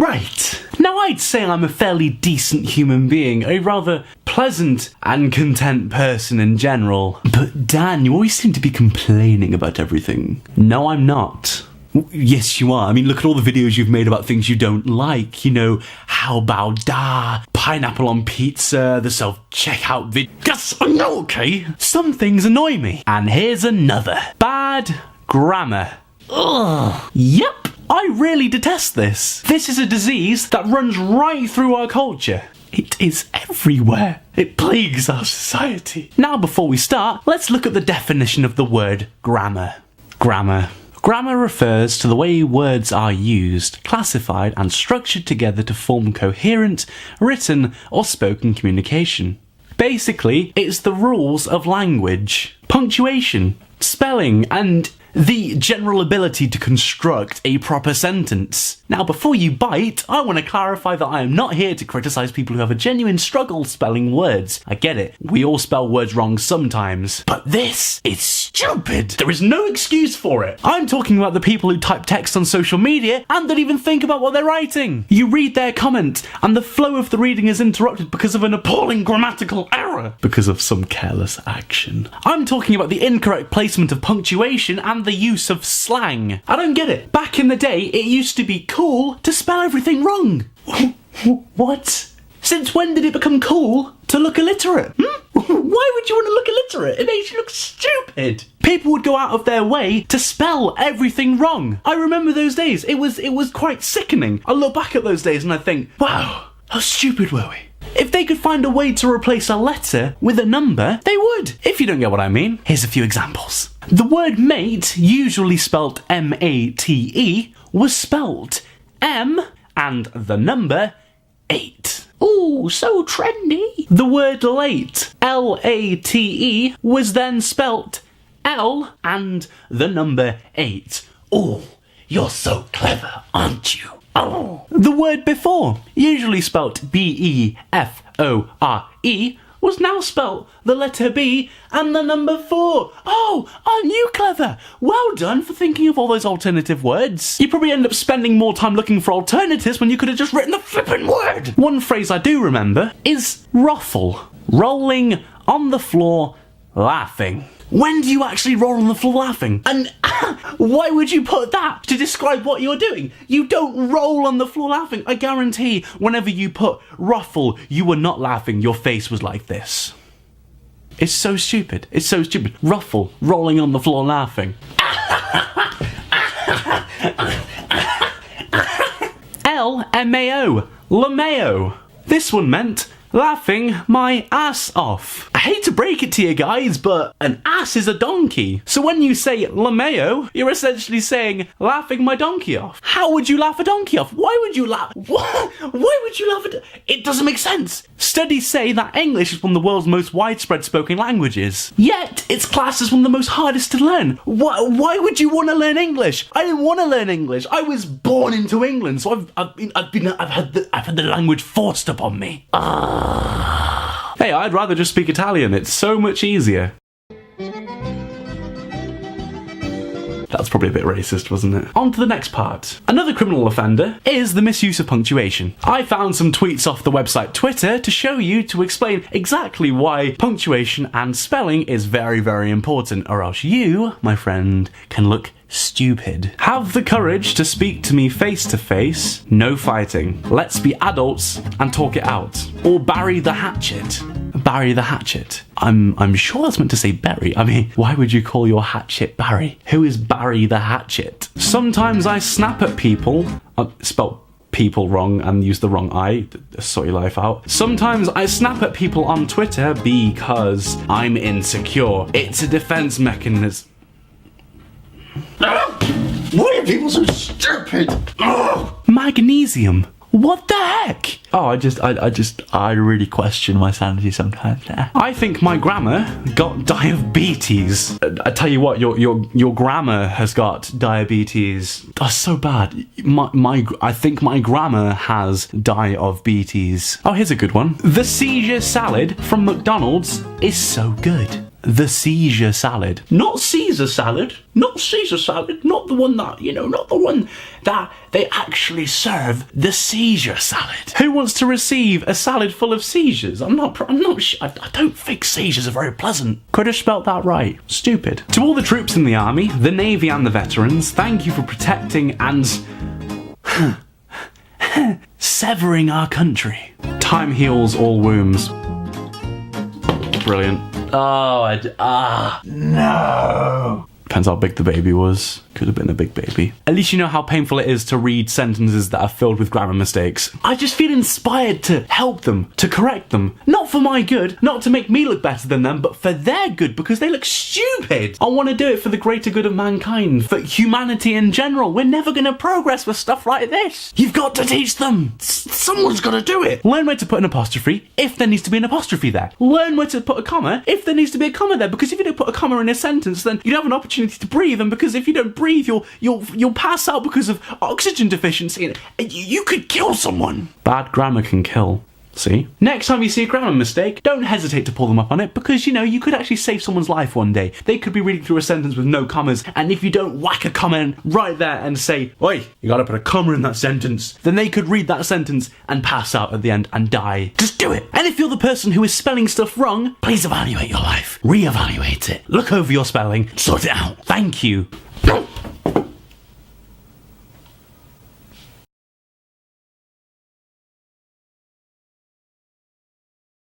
Right. Now I'd say I'm a fairly decent human being, a rather pleasant and content person in general. But Dan, you always seem to be complaining about everything. No, I'm not. Yes, you are. I mean, look at all the videos you've made about things you don't like. You know, how about pineapple on pizza, the self-checkout vid. Yes, I know, okay? Some things annoy me. And here's another. Bad grammar. Ugh. Yep. I really detest this. This is a disease that runs right through our culture. It is everywhere. It plagues our society. Now, before we start, let's look at the definition of the word grammar. Grammar refers to the way words are used, classified, and structured together to form coherent, written, or spoken communication. Basically, it's the rules of language, punctuation, spelling, and the general ability to construct a proper sentence. Now, before you bite, I want to clarify that I am not here to criticise people who have a genuine struggle spelling words. I get it. We all spell words wrong sometimes. But this is stupid. There is no excuse for it. I'm talking about the people who type text on social media and don't even think about what they're writing. You read their comment and the flow of the reading is interrupted because of an appalling grammatical error. Because of some careless action. I'm talking about the incorrect placement of punctuation and the use of slang. I don't get it. Back in the day, it used to be cool to spell everything wrong. What? Since when did it become cool to look illiterate? Why would you want to look illiterate? It makes you look stupid. People would go out of their way to spell everything wrong. I remember those days. It was quite sickening. I look back at those days and I think, wow, how stupid were we? If they could find a way to replace a letter with a number, they would. If you don't get what I mean, here's a few examples. The word mate, usually spelt M-A-T-E, was spelt M and the number 8. Ooh, so trendy. The word late, L-A-T-E, was then spelt L and the number 8. Ooh, you're so clever, aren't you? Oh. The word before, usually spelt B-E-F-O-R-E, was now spelt the letter B and the number 4. Oh, aren't you clever? Well done for thinking of all those alternative words. You probably end up spending more time looking for alternatives when you could have just written the flippin' word. One phrase I do remember is ruffle, rolling on the floor laughing. When do you actually roll on the floor laughing? And why would you put that to describe what you're doing? You don't roll on the floor laughing. I guarantee whenever you put ruffle, you were not laughing. Your face was like this. It's so stupid. It's so stupid. Ruffle, rolling on the floor laughing. L-M-A-O, LMAO. This one meant laughing my ass off. I hate to break it to you guys, but an ass is a donkey. So when you say LMAO, you're essentially saying laughing my donkey off. How would you laugh a donkey off? Why would you laugh? What? Why would you laugh at it? It doesn't make sense. Studies say that English is one of the world's most widespread spoken languages. Yet, it's classed as one of the most hardest to learn. Why would you want to learn English? I didn't want to learn English. I was born into England, so I've had the language forced upon me. Hey, I'd rather just speak Italian. It's so much easier. That's probably a bit racist, wasn't it? On to the next part. Another criminal offender is the misuse of punctuation. I found some tweets off the website Twitter to explain exactly why punctuation and spelling is very, very important, or else you, my friend, can look stupid. Have the courage to speak to me face to face. No fighting. Let's be adults and talk it out. Or bury the hatchet. Bury the hatchet. I'm sure that's meant to say bury. I mean, why would you call your hatchet Barry? Who is Barry the Hatchet? Sometimes I snap at people. Spelled people wrong and use the wrong I. Sort your life out. Sometimes I snap at people on Twitter because I'm insecure. It's a defense mechanism. Why are people so stupid? Magnesium. What the heck? Oh, I really question my sanity sometimes. I think my grammar got diabetes. I tell you what, your grammar has got diabetes. That's so bad. I think my grammar has diabetes. Oh, here's a good one. The Caesar salad from McDonald's is so good. the seizure salad. Not Caesar salad. Not Caesar salad. Not the one that, not the one that they actually serve. The seizure salad. Who wants to receive a salad full of seizures? I'm not sure. I don't think seizures are very pleasant. Could have spelt that right. Stupid. To all the troops in the army, the navy and the veterans, thank you for protecting and severing our country. Time heals all wounds. Brilliant. No. Depends how big the baby was. Could have been a big baby. At least you know how painful it is to read sentences that are filled with grammar mistakes. I just feel inspired to help them, to correct them. Not for my good, not to make me look better than them, but for their good, because they look stupid. I want to do it for the greater good of mankind, for humanity in general. We're never going to progress with stuff like this. You've got to teach them. Someone's got to do it. Learn where to put an apostrophe if there needs to be an apostrophe there. Learn where to put a comma if there needs to be a comma there, because if you don't put a comma in a sentence, then you don't have an opportunity to breathe, and because if you don't breathe, you'll pass out because of oxygen deficiency, and you could kill someone. Bad grammar can kill. See? Next time you see a grammar mistake, don't hesitate to pull them up on it, because you could actually save someone's life one day. They could be reading through a sentence with no commas, and if you don't whack a comma in right there and say, "Oi, you gotta put a comma in that sentence," then they could read that sentence and pass out at the end and die. Just do it. And if you're the person who is spelling stuff wrong, please evaluate your life. Reevaluate it. Look over your spelling. Sort it out. Thank you.